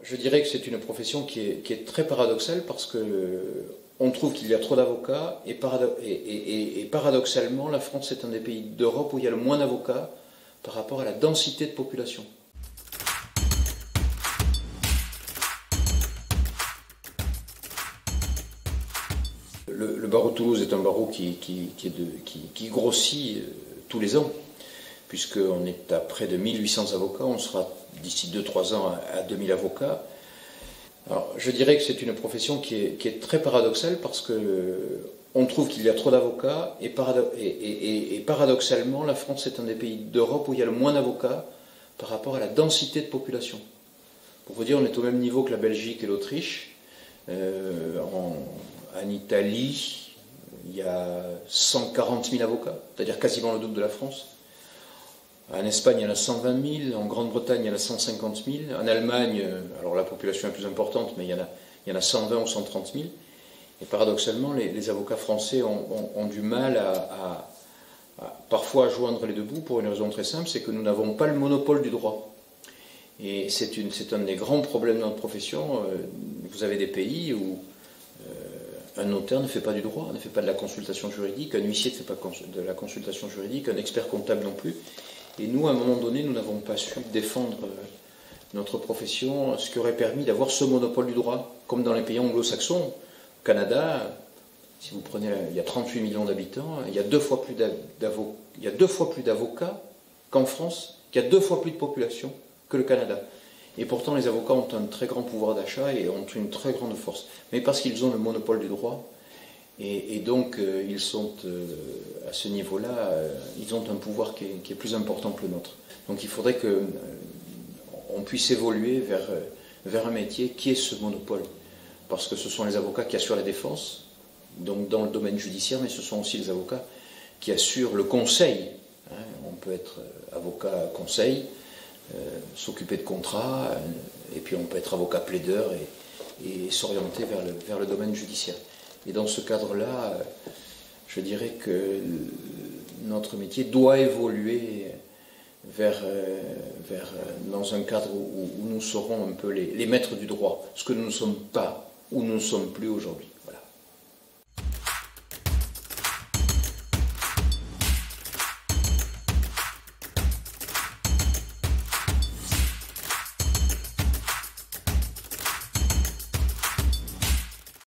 Je dirais que c'est une profession qui est très paradoxale parce que on trouve qu'il y a trop d'avocats et paradoxalement, la France est un des pays d'Europe où il y a le moins d'avocats par rapport à la densité de population. Le barreau de Toulouse est un barreau qui grossit tous les ans, puisqu'on est à près de 1800 avocats, on sera d'ici 2-3 ans à 2000 avocats. Alors, je dirais que c'est une profession qui est très paradoxale parce que on trouve qu'il y a trop d'avocats et paradoxalement, la France est un des pays d'Europe où il y a le moins d'avocats par rapport à la densité de population. Pour vous dire, on est au même niveau que la Belgique et l'Autriche. En Italie, il y a 140 000 avocats, c'est-à-dire quasiment le double de la France. En Espagne, il y en a 120 000, en Grande-Bretagne, il y en a 150 000, en Allemagne, alors la population est plus importante, mais il y en a 120 ou 130 000. Et paradoxalement, les avocats français ont du mal parfois à joindre les deux bouts pour une raison très simple, c'est que nous n'avons pas le monopole du droit. Et c'est un des grands problèmes de notre profession. Vous avez des pays où un notaire ne fait pas du droit, ne fait pas de la consultation juridique, un huissier ne fait pas de la consultation juridique, un expert comptable non plus. Et nous, à un moment donné, nous n'avons pas su défendre notre profession, ce qui aurait permis d'avoir ce monopole du droit, comme dans les pays anglo-saxons. Au Canada, si vous prenez, il y a 38 millions d'habitants, il y a deux fois plus d'avocats qu'en France, il y a 2 fois plus de population que le Canada. Et pourtant, les avocats ont un très grand pouvoir d'achat et ont une très grande force. Mais parce qu'ils ont le monopole du droit, et donc ils sont à ce niveau-là, ils ont un pouvoir qui est plus important que le nôtre. Donc il faudrait qu'on puisse évoluer vers un métier qui est ce monopole. Parce que ce sont les avocats qui assurent la défense, donc dans le domaine judiciaire, mais ce sont aussi les avocats qui assurent le conseil. On peut être avocat conseil, s'occuper de contrats, et puis on peut être avocat plaideur et s'orienter vers le domaine judiciaire. Et dans ce cadre-là, je dirais que notre métier doit évoluer dans un cadre où nous serons un peu les maîtres du droit, ce que nous ne sommes pas, ou nous ne sommes plus aujourd'hui.